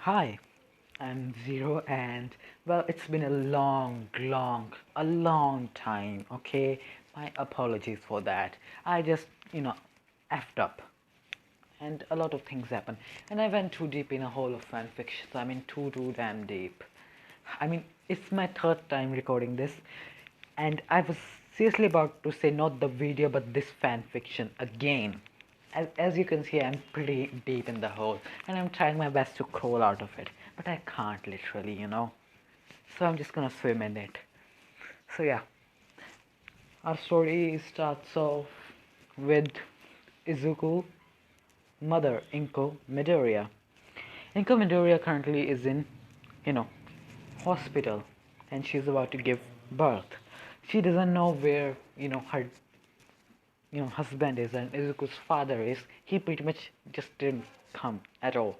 Hi, I'm Zero, and well, it's been a long time, okay? My apologies for that. I just, effed up, and a lot of things happened, and I went too deep in a hole of fan fiction. I mean, too damn deep. I mean, it's my third time recording this, and I was seriously about to say not the video but this fan fiction again. As you can see, I'm pretty deep in the hole, and I'm trying my best to crawl out of it, but I can't literally. So I'm just gonna swim in it. So yeah, our story starts off with Izuku mother, Inko Midoriya. Inko Midoriya currently is in, you know, hospital, and she's about to give birth. She doesn't know where, her, husband is and Izuku's father is. He pretty much just didn't come at all.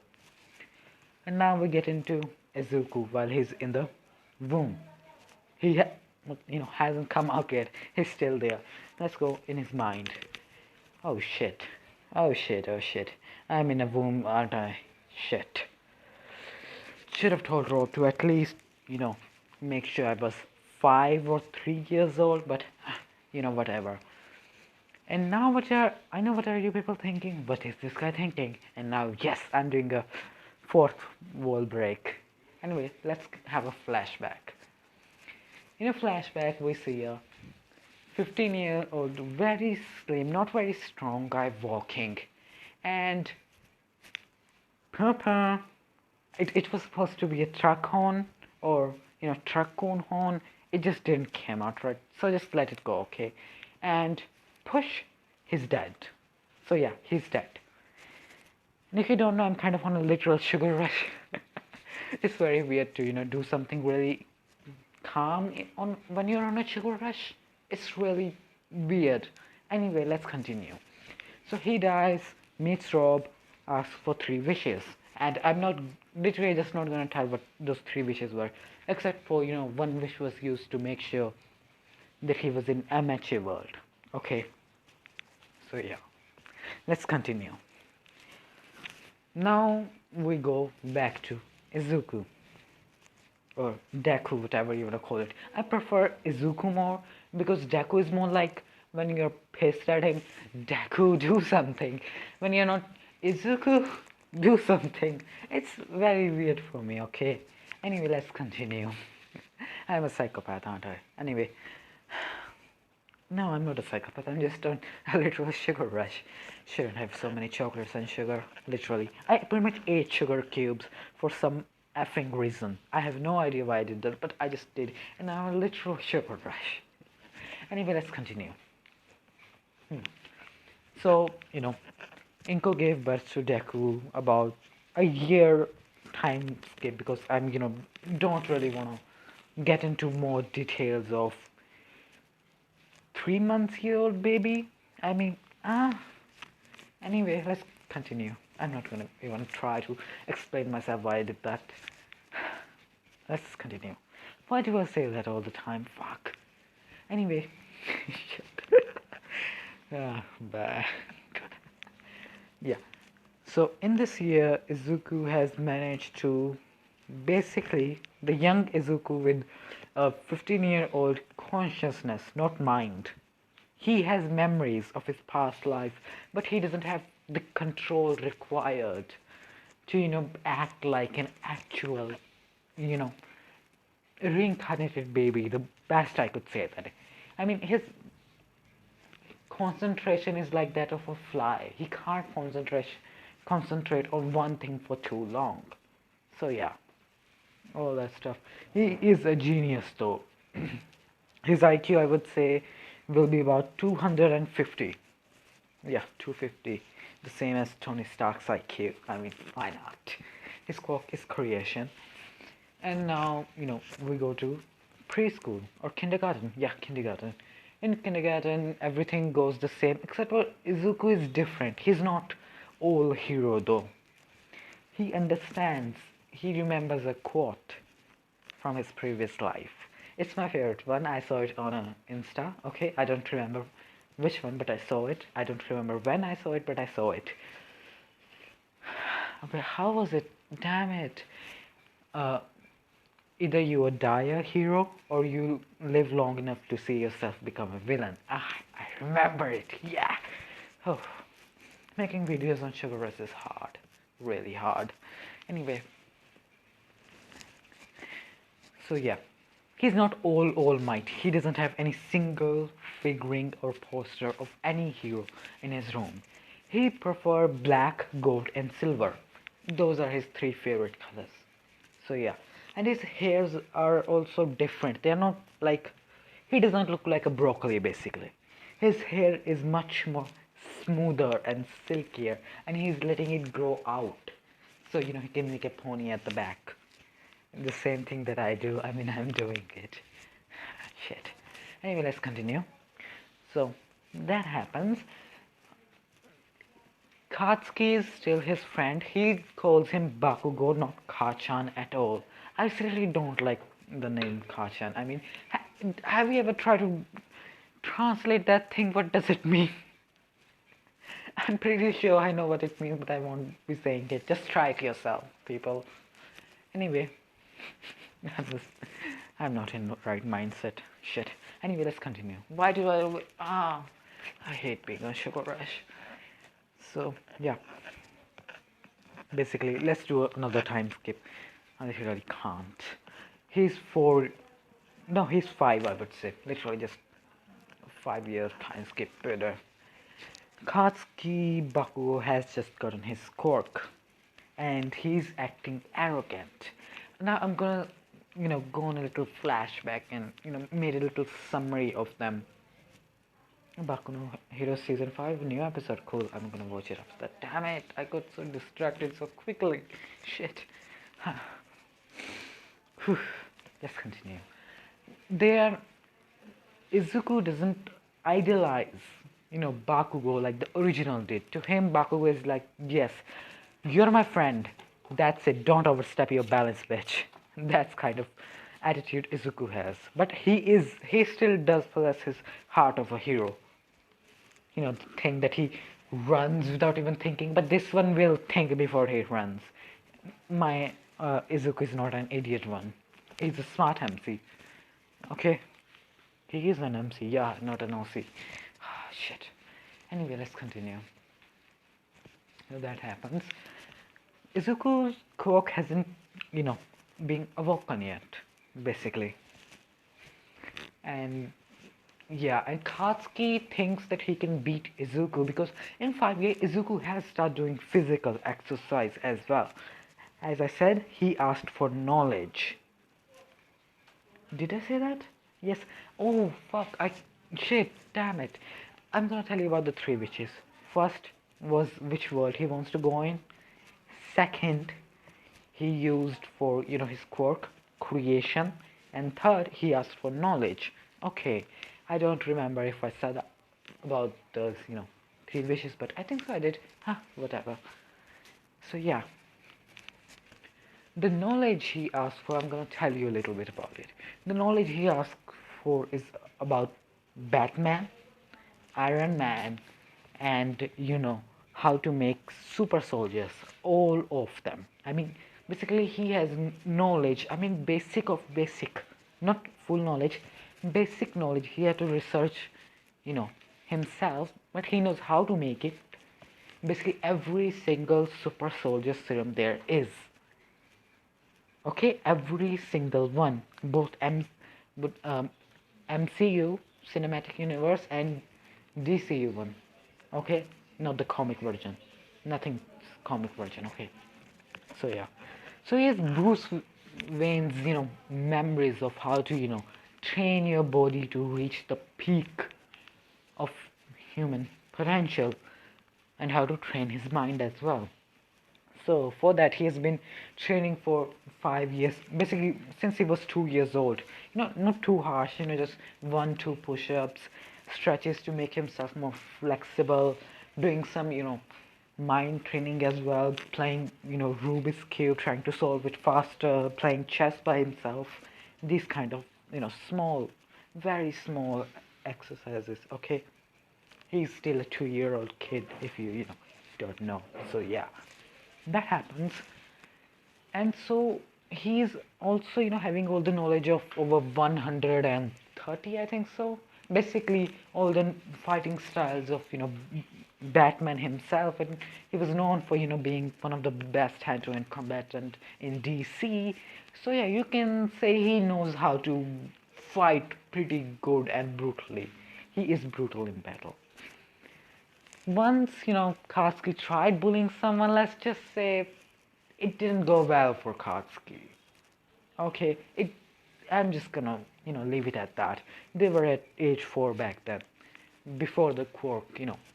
And now we get into Izuku while he's in the womb. He, hasn't come out yet. He's still there. Let's go in his mind. Oh shit. Oh shit, oh shit. I'm in a womb, aren't I? Shit. Should have told Rob to at least, make sure I was 5 or 3 years old, but, whatever. And now I know what are you people thinking? What is this guy thinking? And now, yes, I'm doing a fourth wall break. Anyway, let's have a flashback. In a flashback, we see a 15-year-old, very slim, not very strong guy walking. And Papa, it was supposed to be a truck horn or truck cone horn. It just didn't come out right, so just let it go, okay? And push, he's dead. So yeah, he's dead. And if you don't know, I'm kind of on a literal sugar rush. It's very weird to do something really calm on when you're on a sugar rush. It's really weird. Anyway, let's continue. So he dies, meets Rob, asks for 3 wishes, and I'm not literally just not gonna tell what those 3 wishes were, except for one wish was used to make sure that he was in amateur world. Okay, so yeah, let's continue. Now we go back to Izuku or Deku, whatever you want to call it. I prefer Izuku more because Deku is more like when you're pissed at him, Deku, do something. When you're not, Izuku, do something. It's very weird for me, okay? Anyway, let's continue. I'm a psychopath, aren't I? Anyway, no, I'm not a psychopath. I'm just on a literal sugar rush. Shouldn't have so many chocolates and sugar. Literally, I pretty much ate sugar cubes for some effing reason. I have no idea why I did that, but I just did, and I'm a literal sugar rush. Anyway, let's continue. So Inko gave birth to Deku about a year time skip because I'm don't really want to get into more details of 3 months-old baby. I mean, anyway, let's continue. I'm not gonna even try to explain myself why I did that. Let's continue. Why do I say that all the time? Fuck. Anyway. Bad. Yeah. So in this year, Izuku has managed to basically the young Izuku with a 15-year-old consciousness, not mind. He has memories of his past life, but he doesn't have the control required to act like an actual reincarnated baby. The best I could say that. I mean, his concentration is like that of a fly. He can't concentrate on one thing for too long. So yeah, all that stuff. He is a genius though. His IQ, I would say, will be about 250. Yeah, 250. The same as Tony Stark's IQ. I mean, why not? His quirk is creation. And now, we go to preschool or kindergarten. Yeah, kindergarten. In kindergarten, everything goes the same, except for Izuku is different. He's not all hero though. He understands. He remembers a quote from his previous life. It's my favorite one. I saw it on an Insta. Okay, I don't remember which one, but I saw it. I don't remember when I saw it, but I saw it. Okay, how was it Damn it. Uh, Either you die a hero or you live long enough to see yourself become a villain. Ah, I remember it. Yeah. Oh, making videos on Sugar Rush is hard. Really hard. Anyway, so yeah. He's not all might. He doesn't have any single figuring or poster of any hero in his room. He prefers black, gold, and silver. Those are his three favorite colors. So yeah, and his hairs are also different. They are not like, he does not look like a broccoli basically. His hair is much more smoother and silkier, and he's letting it grow out. So he can make a pony at the back. The same thing that I do. I mean, I'm doing it. Shit. Anyway, let's continue. So that happens. Katsuki is still his friend. He calls him Bakugo, not Kachan at all. I seriously don't like the name Kachan. I mean, have you ever tried to translate that thing? What does it mean? I'm pretty sure I know what it means, but I won't be saying it. Just try it yourself, people. Anyway, I'm not in the right mindset. Shit. Anyway, let's continue. Why do I hate being on Sugar Rush. So, yeah. Basically, let's do another time skip. I literally can't. He's 4. No, he's 5, I would say. Literally just 5 years time skip better. Katsuki Bakugo has just gotten his quirk and he's acting arrogant. Now I'm gonna, go on a little flashback and, made a little summary of them. Baku no Hero Season 5, new episode, cool, I'm gonna watch it after that. Damn it, I got so distracted so quickly. Shit. Let's continue. There, Izuku doesn't idealize, Bakugo like the original did. To him, Bakugo is like, yes, you're my friend. That's it. Don't overstep your balance, bitch. That's kind of attitude Izuku has. But he still does possess his heart of a hero. The thing that he runs without even thinking. But this one will think before he runs. My Izuku is not an idiot one. He's a smart MC. Okay? He is an MC, yeah, not an OC. Shit. Anyway, let's continue. So that happens. Izuku's quirk hasn't, been awoken yet, basically. And yeah, and Katsuki thinks that he can beat Izuku because in 5 years, Izuku has started doing physical exercise as well. As I said, he asked for knowledge. Did I say that? Yes. Oh, fuck. Shit, damn it. I'm gonna tell you about the three witches. First was which world he wants to go in. Second, he used for, his quirk, creation. And third, he asked for knowledge. Okay, I don't remember if I said about those, three wishes, but I think so I did. Whatever. So yeah. The knowledge he asked for, I'm gonna tell you a little bit about it. The knowledge he asked for is about Batman, Iron Man, and how to make super soldiers, all of them. I mean, basically he has knowledge. I mean, basic of basic, not full knowledge, basic knowledge. He had to research, himself, but he knows how to make it. Basically, every single super soldier serum there is. Okay, every single one, both MCU cinematic universe and DCU one. Okay, not the comic version, nothing comic version. Okay, so yeah, so he has Bruce Wayne's memories of how to train your body to reach the peak of human potential and how to train his mind as well. So for that he has been training for 5 years, basically since he was 2 years old. Not too harsh, just 1-2 push-ups, stretches to make himself more flexible, doing some, mind training as well, playing, Rubik's Cube, trying to solve it faster, playing chess by himself. These kind of, small, very small exercises, okay? He's still a 2-year-old kid if you don't know. So yeah, that happens. And so he's also, having all the knowledge of over 130, I think so. Basically, all the fighting styles of, Batman himself, and he was known for, being one of the best hand-to-hand combatant in DC. So yeah, you can say he knows how to fight pretty good and brutally. He is brutal in battle. Once, Katsuki tried bullying someone, let's just say it didn't go well for Katsuki. Okay, I'm just gonna, leave it at that. They were at age 4 back then, before the Quirk,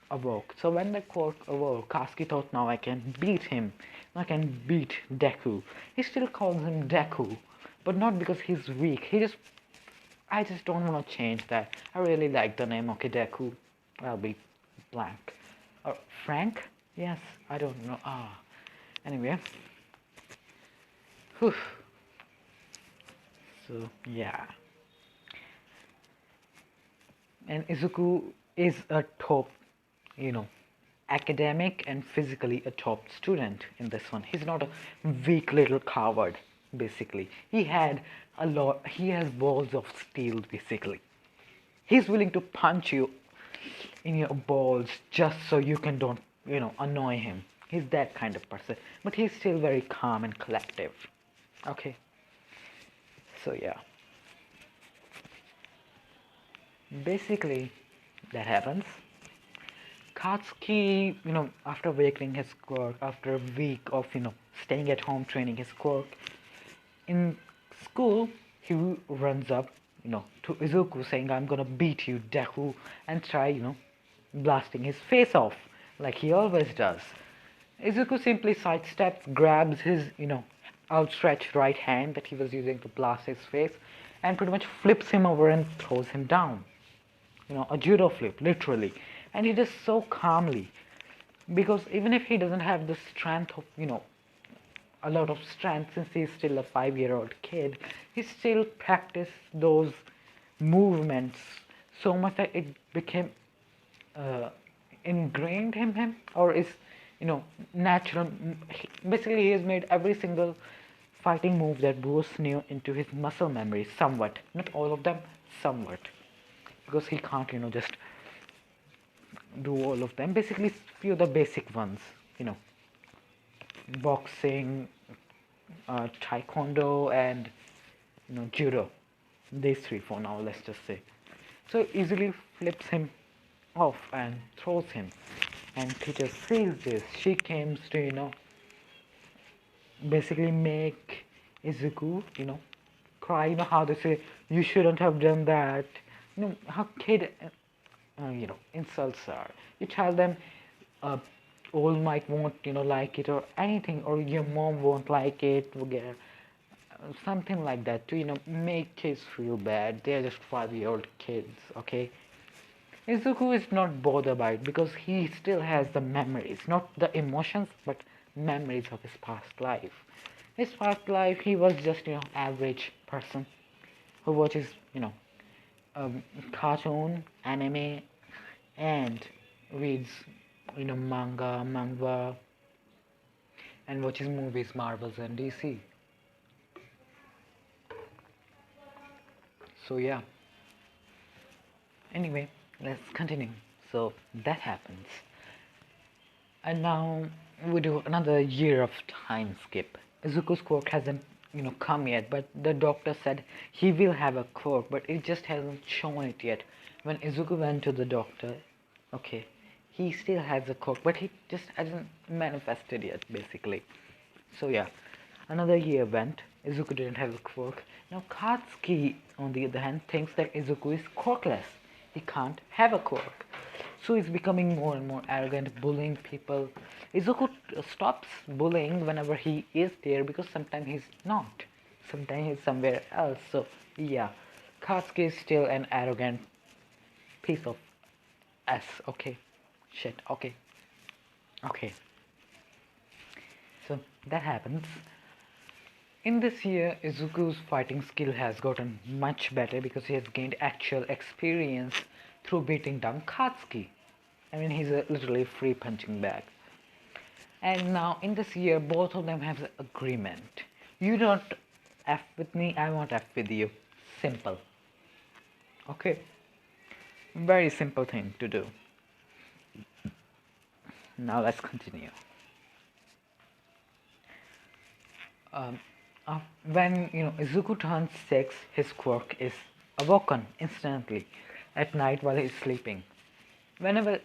awoke. So when the Quirk awoke, Katsuki thought, now I can beat him. I can beat Deku. He still calls him Deku, but not because he's weak. I just don't want to change that. I really like the name. Okay, Deku. I'll be blank. Or Frank? Yes, I don't know. Anyway. Whew. So, yeah. And Izuku is a top, you know, academic and physically a top student in this one. He's not a weak little coward, basically. He has balls of steel, basically. He's willing to punch you in your balls just so you can don't, annoy him. He's that kind of person. But he's still very calm and collective. Okay. So yeah. Basically, that happens. Katsuki, after awakening his quirk, after a week of, staying at home training his quirk, in school, he runs up, to Izuku saying, I'm gonna beat you, Deku, and try, blasting his face off, like he always does. Izuku simply sidesteps, grabs his, outstretched right hand that he was using to blast his face, and pretty much flips him over and throws him down. A judo flip, literally. And he does so calmly. Because even if he doesn't have the strength of, a lot of strength since he's still a 5-year-old kid, he still practiced those movements so much that it became ingrained in him, or is, natural. Basically, he has made every single fighting move that Bruce knew into his muscle memory somewhat. Not all of them, somewhat. Because he can't, just do all of them. Basically, few of the basic ones, boxing, taekwondo, and judo. These three for now, let's just say. So easily flips him off and throws him. And teacher sees this. She comes to basically make Izuku cry. How they say you shouldn't have done that. How kid insults are. You tell them all might won't like it or anything, or your mom won't like it, something like that, to make kids feel bad. They're just 5-year-old kids. Okay, Izuku is not bothered by it because he still has the memories, not the emotions, but memories of his past life. His past life, he was just average person who watches cartoon, anime, and reads manga, and watches movies, Marvels and DC. So yeah. Anyway, let's continue. So that happens, and now we do another year of time skip. Izuku's quirk hasn't come yet, but the doctor said he will have a quirk, but it just hasn't shown it yet. When Izuku went to the doctor, okay, he still has a quirk, but he just hasn't manifested yet, basically. So yeah, another year went. Izuku didn't have a quirk. Now Katsuki, on the other hand, thinks that Izuku is quirkless. He can't have a quirk. So he's becoming more and more arrogant, bullying people. Izuku stops bullying whenever he is there because sometimes he's not. Sometimes he's somewhere else. So yeah, Katsuki is still an arrogant piece of S. Okay, shit. Okay, okay. So that happens. In this year, Izuku's fighting skill has gotten much better because he has gained actual experience through beating down Katsuki. I mean, he's a literally free punching bag. And now in this year, both of them have an agreement. You don't F with me, I won't F with you. Simple. Okay? Very simple thing to do. Now let's continue. Um, when Izuku turns 6, his quirk is awoken instantly at night while he's sleeping. Whenever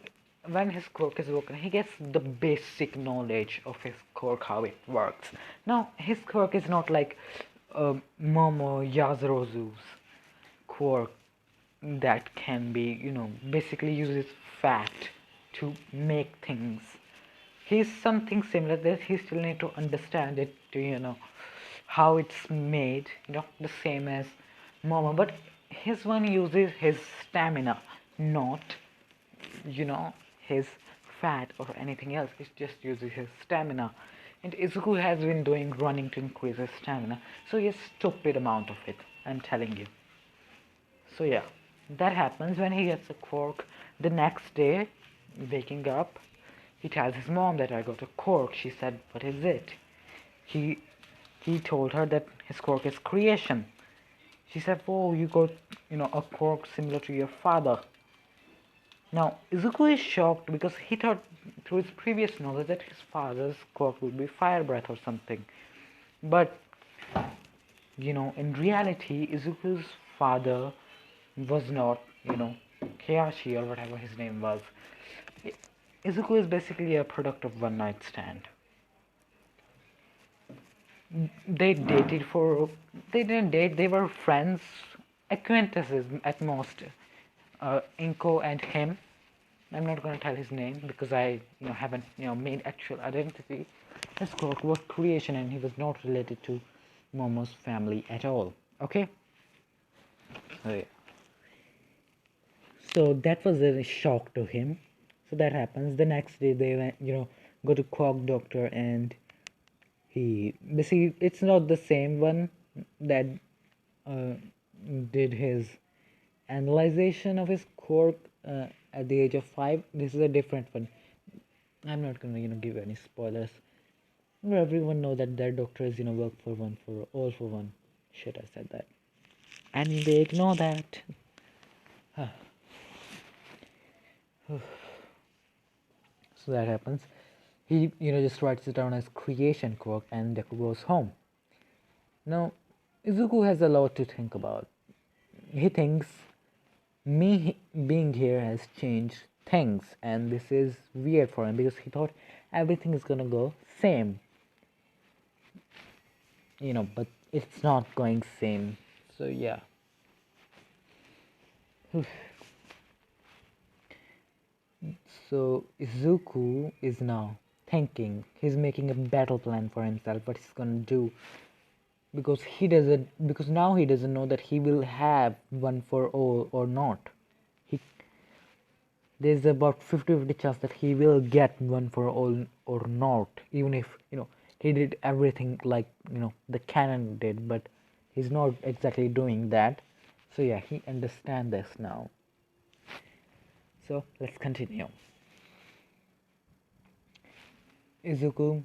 when his quirk is awoken, he gets the basic knowledge of his quirk, how it works. Now his quirk is not like Momo Yazurozu's quirk that can be, basically uses fat to make things. He's something similar that he still need to understand it to, how it's made, the same as Momo, but his one uses his stamina, not, his fat or anything else. It just uses his stamina. And Izuku has been doing running to increase his stamina, so he has stupid amount of it, I'm telling you. So yeah, that happens when he gets a quirk. The next day, waking up, he tells his mom that I got a quirk. She said, "What is it?" He he told her that his quirk is creation. She said, "Oh, you got a quirk similar to your father." Now Izuku is shocked because he thought through his previous knowledge that his father's quirk would be fire breath or something. But in reality, Izuku's father was not, Keiichi or whatever his name was. Izuku is basically a product of one night stand. They dated for, they didn't date, they were friends, acquaintances at most. Inko and him. I'm not gonna tell his name because I, haven't, made actual identity. His quirk was creation, and he was not related to Momo's family at all. Okay. So yeah. So that was a shock to him. So that happens. The next day they went, go to Quirk doctor, and he basically, it's not the same one that uh, did his analyzation of his quirk at the age of 5. This is a different one. I'm not gonna give any spoilers. Everyone know that their doctor is work for one for all for one. Shit, I said that. Anyway, ignore that. So that happens. He just writes it down as creation quirk, and Deku goes home. Now Izuku has a lot to think about. He thinks me being here has changed things, and this is weird for him because he thought everything is gonna go same, but it's not going same. So yeah. So Izuku is now thinking, he's making a battle plan for himself, what he's gonna do, because now he doesn't know that he will have one for all or not. He There's about 50-50 chance that he will get one for all or not, even if he did everything like the canon did, but he's not exactly doing that. So yeah, he understands this now. So let's continue. Izuku,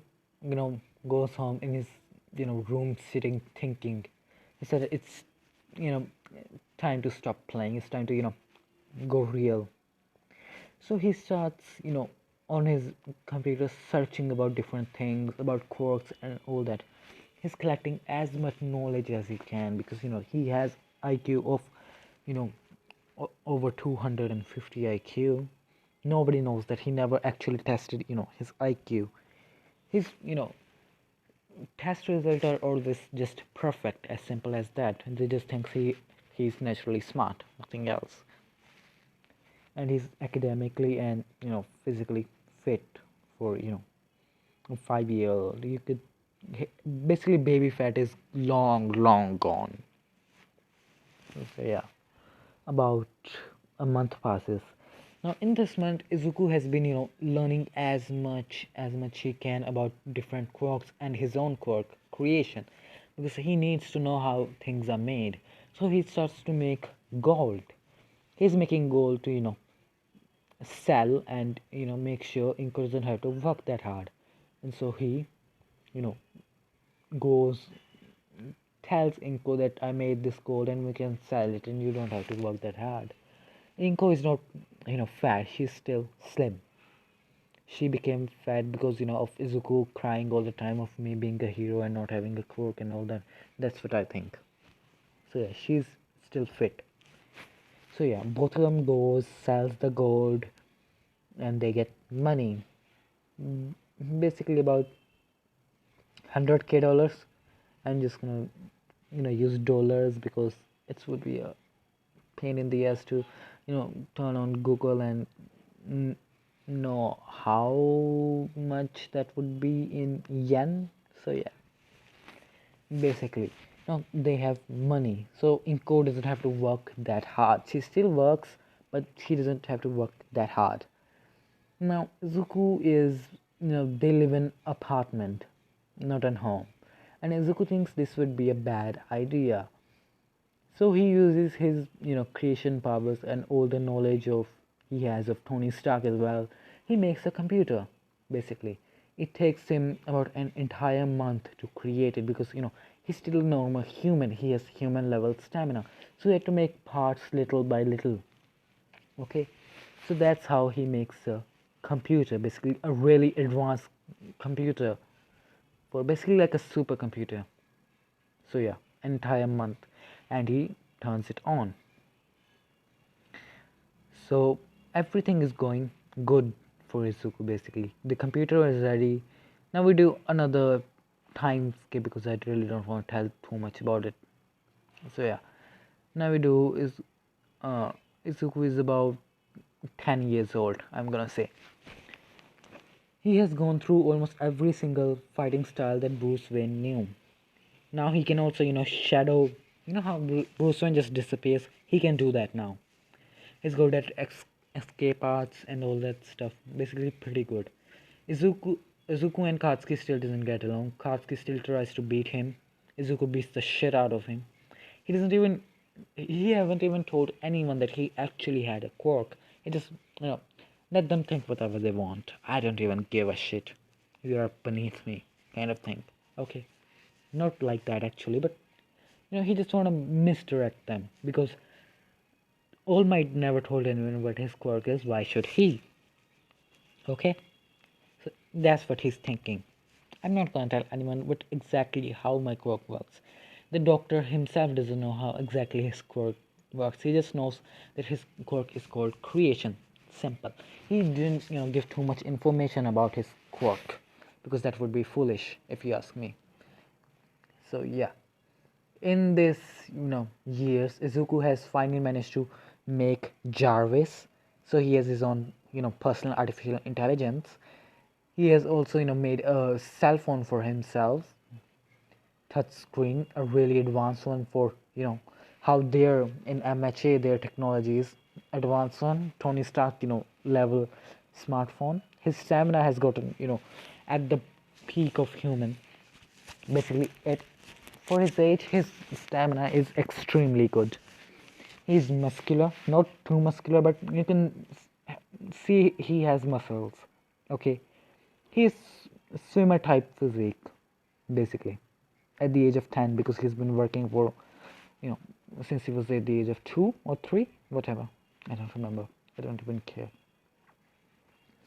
goes home in his, room, sitting, thinking. He said it's, time to stop playing. It's time to, go real. So he starts, on his computer searching about different things, about quirks and all that. He's collecting as much knowledge as he can because, he has IQ of, you know, over 250 IQ. Nobody knows that he never actually tested, his IQ. His test results are always just perfect, as simple as that. They just think he's naturally smart, nothing else. And he's academically and physically fit for 5 year old. You could basically, baby fat is long gone. So yeah, about a month passes. Now in this month, Izuku has been learning as much he can about different quirks and his own quirk creation, because he needs to know how things are made. So he starts to make gold. He's making gold to sell and make sure Inko doesn't have to work that hard. And so he you know goes tells Inko that I made this gold and we can sell it and you don't have to work that hard. Inko is not, fat. She's still slim. She became fat because, of Izuku crying all the time of me being a hero and not having a quirk and all that. That's what I think. So yeah, she's still fit. So yeah, both of them goes, sells the gold, and they get money. Mm, Basically about 100k dollars. I'm just gonna, use dollars because it would be a pain in the ass to, turn on Google and mm, know how much that would be in yen. So yeah, basically, now they have money. So Inko doesn't have to work that hard. She still works, but she doesn't have to work that hard. Now Zuku is, they live in apartment, not at home, and Zuku thinks this would be a bad idea. So he uses his, creation powers and all the knowledge of he has of Tony Stark as well. He makes a computer, basically. It takes him about an entire month to create it because, he's still a normal human. He has human level stamina. So he had to make parts little by little. Okay, so that's how he makes a computer, basically a really advanced computer for basically like a supercomputer. So yeah, entire month, and he turns it on. So everything is going good for Izuku basically. The computer is ready. Now we do another time skip because I really don't want to tell too much about it. So yeah, now we do is uh, Izuku is about 10 years old. I'm gonna say he has gone through almost every single fighting style that Bruce Wayne knew. Now he can also shadow. You know how Bruce Wayne just disappears. He can do that now. He's good at escape arts and all that stuff. Basically, pretty good. Izuku, Izuku and Katsuki still doesn't get along. Katsuki still tries to beat him. Izuku beats the shit out of him. He doesn't even. He haven't even told anyone that he actually had a quirk. He just, let them think whatever they want. I don't even give a shit. You are beneath me, kind of thing. Okay, not like that actually, but he just want to misdirect them because All Might never told anyone what his quirk is. Why should he? Okay, so that's what he's thinking. I'm not gonna tell anyone what exactly how my quirk works. The doctor himself doesn't know how exactly his quirk works. He just knows that his quirk is called creation. Simple. He didn't, give too much information about his quirk because that would be foolish if you ask me. So yeah, in this years, Izuku has finally managed to make Jarvis. So he has his own personal artificial intelligence. He has also made a cell phone for himself, touch screen, a really advanced one for how they're in MHA their technology is advanced one. Tony Stark level smartphone. His stamina has gotten at the peak of human. Basically, for his age, his stamina is extremely good. He's muscular, not too muscular, but you can see he has muscles. Okay, he's swimmer type physique, basically, at the age of 10 because he's been working for, you know, since he was at the age of 2 or 3, whatever. I don't remember. I don't even care.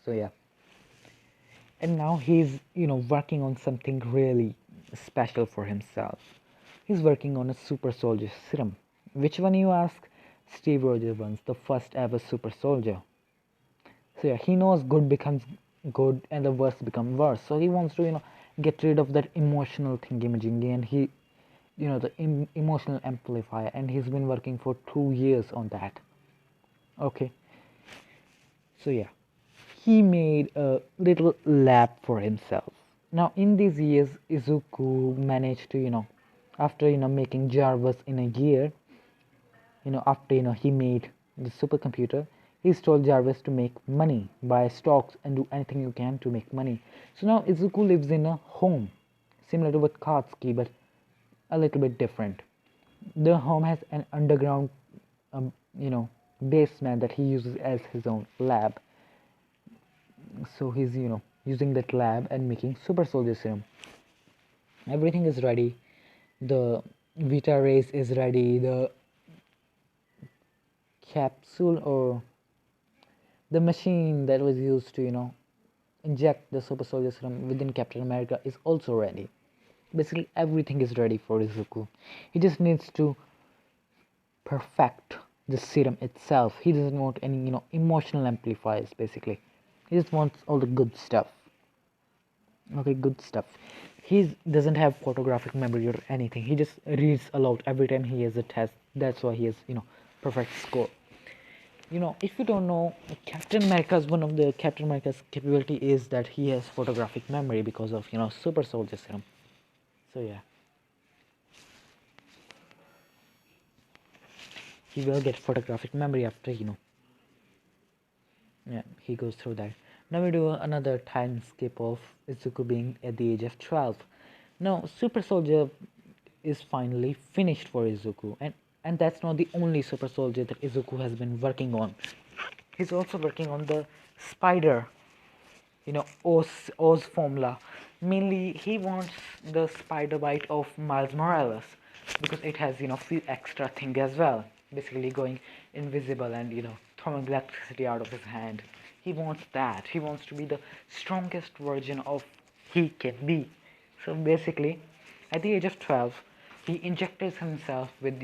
So yeah, and now he's working on something really special for himself. He's working on a super soldier serum. Which one, you ask? Steve Rogers one's the first ever super soldier. So yeah, he knows good becomes good and the worst become worse. So he wants to get rid of that emotional thingy and he the emotional amplifier, and he's been working for 2 years on that. Okay, so yeah, he made a little lab for himself. Now in these years, Izuku managed to after making Jarvis in a year, after he made the supercomputer, he's told Jarvis to make money, buy stocks, and do anything you can to make money. So now Izuku lives in a home similar to what Katsuki, but a little bit different. The home has an underground um, you know basement that he uses as his own lab. So he's using that lab and making super soldier serum. Everything is ready. The Vita race is ready. The capsule or the machine that was used to inject the super soldier serum within Captain America is also ready. Basically everything is ready for Izuku. He just needs to perfect the serum itself. He doesn't want any emotional amplifiers. Basically he just wants all the good stuff. Okay, good stuff. He doesn't have photographic memory or anything. He just reads aloud every time he has a test. That's why he has perfect score. If you don't know, Captain America's one of the Captain America's capability is that he has photographic memory because of super soldier serum. So yeah, he will get photographic memory after yeah, he goes through that. Now we do another time skip of Izuku being at the age of 12. Now super soldier is finally finished for Izuku, and that's not the only super soldier that Izuku has been working on. He's also working on the spider, Oz formula. Mainly, he wants the spider bite of Miles Morales because it has few extra thing as well. Basically, going invisible and throwing electricity out of his hand. He wants that. He wants to be the strongest version of he can be. So basically, at the age of 12, he injected himself with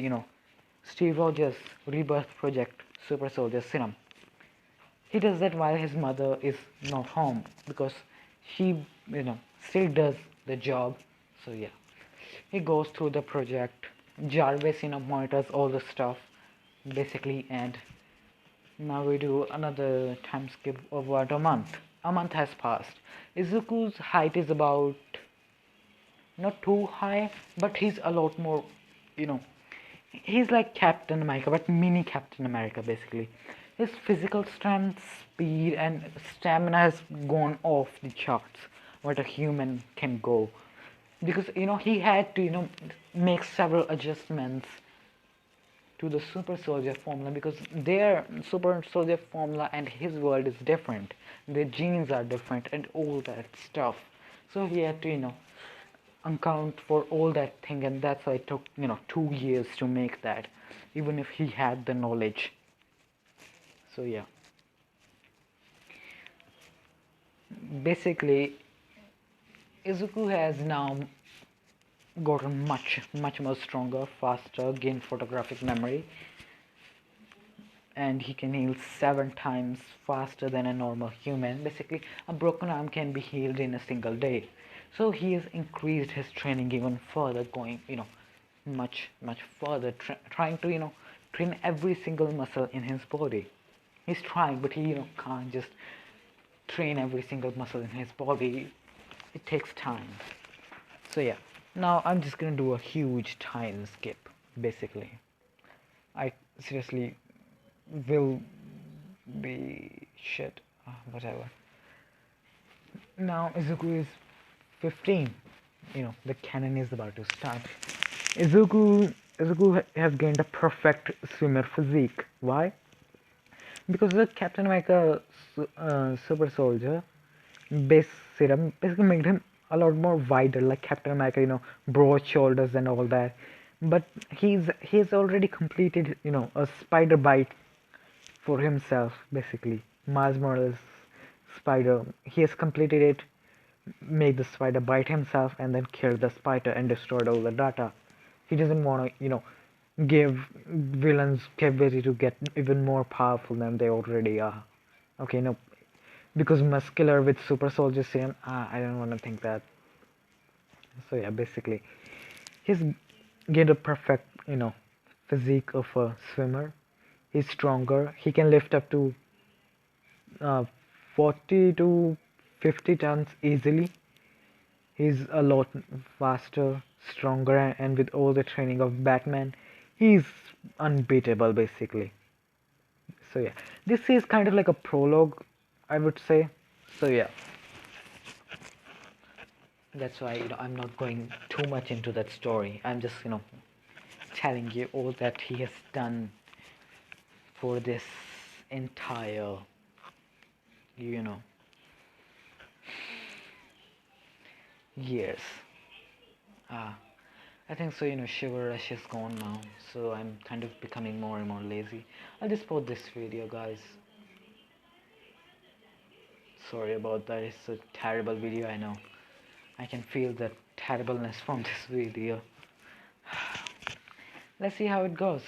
Steve Rogers' Rebirth Project Super Soldier Serum. He does that while his mother is not home because she, still does the job. So yeah, he goes through the project. Jarvis, monitors all the stuff basically, and now we do another time skip of about a month. A month has passed. Izuku's height is about not too high, but he's a lot more, you know, he's like Captain America, but mini Captain America basically. His physical strength, speed, and stamina has gone off the charts. What a human can go, because he had to make several adjustments to the super soldier formula because their super soldier formula and his world is different. Their genes are different and all that stuff. So he had to account for all that thing, and that's why it took 2 years to make that, even if he had the knowledge. So yeah, basically Izuku has now gotten much more stronger, faster, gained photographic memory, and he can heal 7 times faster than a normal human. Basically, a broken arm can be healed in a single day. So he has increased his training even further, going much further, trying to train every single muscle in his body. He's trying, but he can't just train every single muscle in his body. It takes time. So yeah, now I'm just gonna do a huge time skip. Basically, I seriously will be shit. Whatever. Now Izuku is 15. The canon is about to start. Izuku has gained a perfect swimmer physique. Why? Because the Captain America super soldier base serum basically made him a lot more wider, like Captain America, broad shoulders and all that. But he's already completed, a spider bite for himself, basically. Miles Morales spider. He has completed it, made the spider bite himself, and then killed the spider and destroyed all the data. He doesn't want to, give villains capability to get even more powerful than they already are. Okay, no, because muscular with super soldier serum, I don't want to think that. So yeah, basically, he's gained a perfect, physique of a swimmer. He's stronger. He can lift up to uh, 40 to 50 tons easily. He's a lot faster, stronger, and with all the training of Batman, he's unbeatable basically. So yeah, this is kind of like a prologue, I would say. So yeah, that's why I'm not going too much into that story. I'm just telling you all that he has done for this entire you know years. I think so, Sugar Rush is gone now, so I'm kind of becoming more and more lazy. I'll just post this video, guys. Sorry about that, it's a terrible video, I know. I can feel the terribleness from this video. Let's see how it goes.